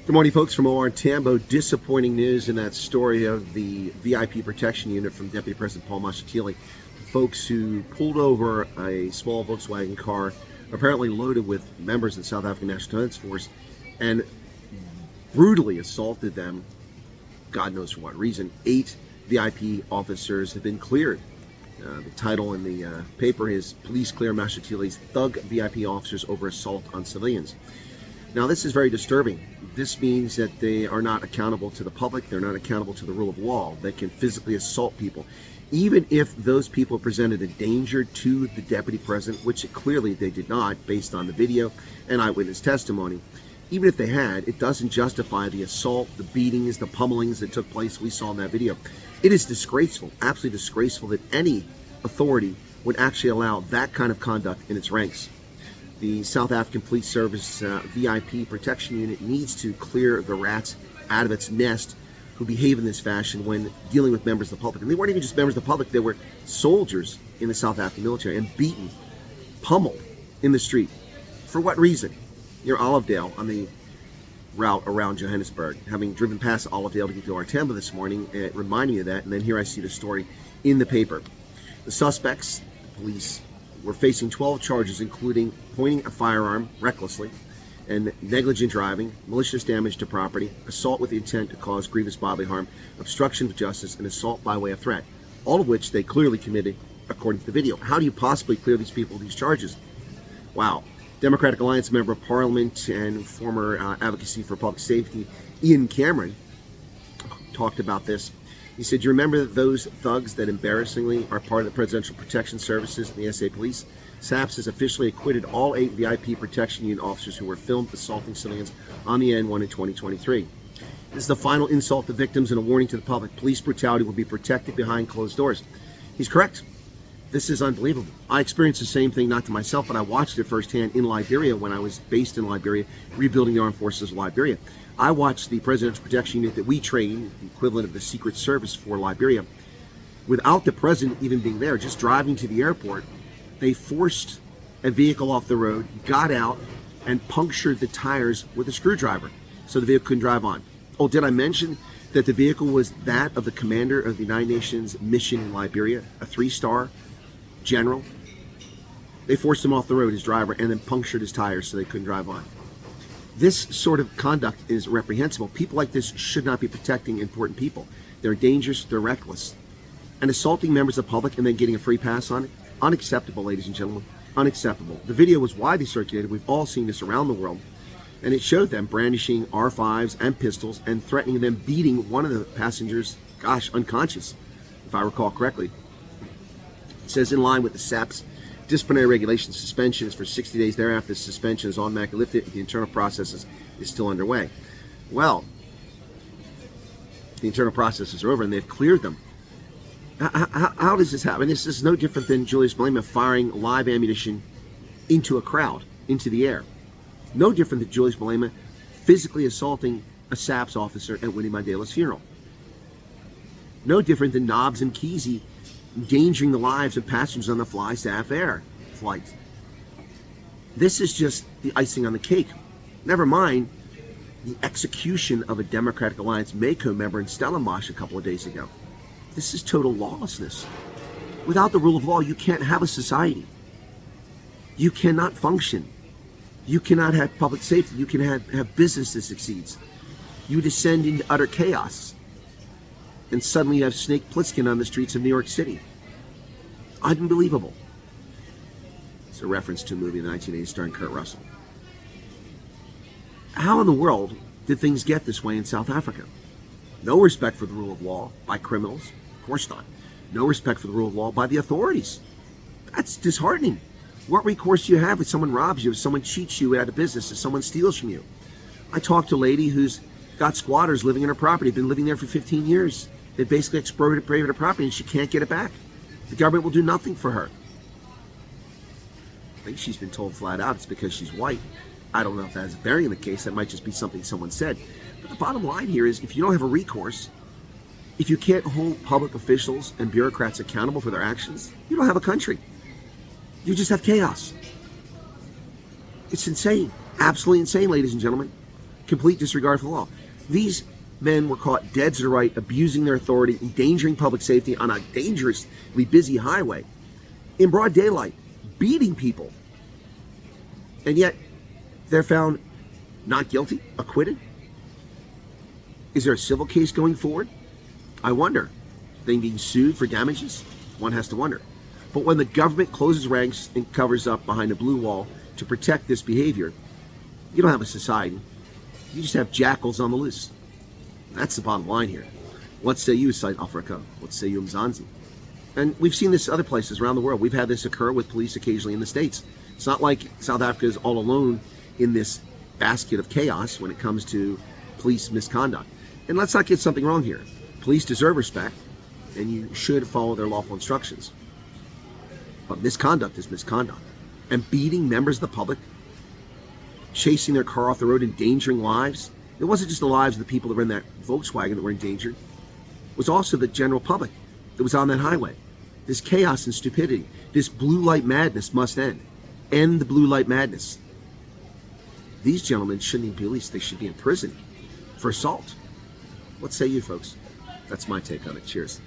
Good morning, folks, from OR Tambo. Disappointing news in that story of the VIP protection unit from Deputy President Paul Mashatile. Folks who pulled over a small Volkswagen car, apparently loaded with members of the South African National Defense Force, and brutally assaulted them, God knows for what reason. 8 VIP officers have been cleared. The title in the paper is Police Clear Mashatile's Thug VIP Officers Over Assault on Civilians. Now, this is very disturbing. This means that they are not accountable to the public. They're not accountable to the rule of law. They can physically assault people. Even if those people presented a danger to the deputy president, which clearly they did not, based on the video and eyewitness testimony, even if they had, it doesn't justify the assault, the beatings, the pummelings that took place we saw in that video. It is disgraceful, absolutely disgraceful, that any authority would actually allow that kind of conduct in its ranks. The South African Police Service VIP protection unit needs to clear the rats out of its nest who behave in this fashion when dealing with members of the public. And they weren't even just members of the public, they were soldiers in the South African military and beaten, pummeled in the street. For what reason? Near Olivedale on the route around Johannesburg. Having driven past Olivedale to get to OR Tambo this morning, it reminded me of that, and then here I see the story in the paper. The suspects, police, were facing 12 charges, including pointing a firearm recklessly and negligent driving, malicious damage to property, assault with the intent to cause grievous bodily harm, obstruction of justice, and assault by way of threat, all of which they clearly committed according to the video. How do you possibly clear these people of these charges? Wow. Democratic Alliance Member of Parliament and former Advocacy for Public Safety, Ian Cameron, talked about this. He said, "You remember those thugs that embarrassingly are part of the Presidential Protection Services and the SA Police? SAPS has officially acquitted all 8 VIP protection unit officers who were filmed assaulting civilians on the N1 in 2023. This is the final insult to victims and a warning to the public. Police brutality will be protected behind closed doors." He's correct. This is unbelievable. I experienced the same thing, not to myself, but I watched it firsthand in Liberia when I was based in Liberia, rebuilding the armed forces of Liberia. I watched the Presidential Protection Unit that we train, the equivalent of the Secret Service for Liberia, without the president even being there, just driving to the airport. They forced a vehicle off the road, got out, and punctured the tires with a screwdriver so the vehicle couldn't drive on. Oh, did I mention that the vehicle was that of the commander of the United Nations mission in Liberia, a 3-star general? They forced him off the road, his driver, and then punctured his tires so they couldn't drive on. This sort of conduct is reprehensible. People like this should not be protecting important people. They're dangerous, they're reckless. And assaulting members of the public and then getting a free pass on it, unacceptable, ladies and gentlemen, unacceptable. The video was widely circulated. We've all seen this around the world. And it showed them brandishing R5s and pistols and threatening them, beating one of the passengers, unconscious, if I recall correctly. It says, in line with the SAPS disciplinary regulations, suspension is for 60 days. Thereafter, the suspension is automatically lifted if the internal process is still underway. Well, the internal processes are over and they've cleared them. How does this happen? This is no different than Julius Malema firing live ammunition into a crowd, into the air. No different than Julius Malema physically assaulting a SAPS officer at Winnie Mandela's funeral. No different than Nobbs and Kesey endangering the lives of passengers on the Fly Staff Air flight. This is just the icing on the cake. Never mind the execution of a Democratic Alliance MACO member in Stellenbosch a couple of days ago. This is total lawlessness. Without the rule of law, you can't have a society. You cannot function. You cannot have public safety. You can have business that succeeds. You descend into utter chaos. And suddenly you have Snake Plissken on the streets of New York City. Unbelievable. It's a reference to a movie in the 1980s starring Kurt Russell. How in the world did things get this way in South Africa? No respect for the rule of law by criminals? Of course not. No respect for the rule of law by the authorities. That's disheartening. What recourse do you have if someone robs you, if someone cheats you out of business, if someone steals from you? I talked to a lady who's got squatters living in her property, been living there for 15 years. They basically expropriated her property and she can't get it back. The government will do nothing for her. I think she's been told flat out it's because she's white. I don't know if that has a bearing in the case. That might just be something someone said. But the bottom line here is if you don't have a recourse, if you can't hold public officials and bureaucrats accountable for their actions, you don't have a country. You just have chaos. It's insane. Absolutely insane, ladies and gentlemen. complete disregard for the law. These men were caught dead to the right, abusing their authority, endangering public safety on a dangerously busy highway, in broad daylight, beating people. And yet, they're found not guilty, acquitted. Is there a civil case going forward? I wonder. Are they being sued for damages? One has to wonder. But when the government closes ranks and covers up behind a blue wall to protect this behavior, you don't have a society. You just have jackals on the loose. That's the bottom line here. What say you, South Africa? What say you, Mzansi? And we've seen this other places around the world. We've had this occur with police occasionally in the States. It's not like South Africa is all alone in this basket of chaos when it comes to police misconduct. And let's not get something wrong here. Police deserve respect, and you should follow their lawful instructions. But misconduct is misconduct. And beating members of the public, chasing their car off the road, endangering lives. It wasn't just the lives of the people that were in that Volkswagen that were endangered. It was also the general public that was on that highway. This chaos and stupidity, this blue light madness must end. End the blue light madness. These gentlemen shouldn't even be released. They should be in prison for assault. What say you, folks? That's my take on it. Cheers.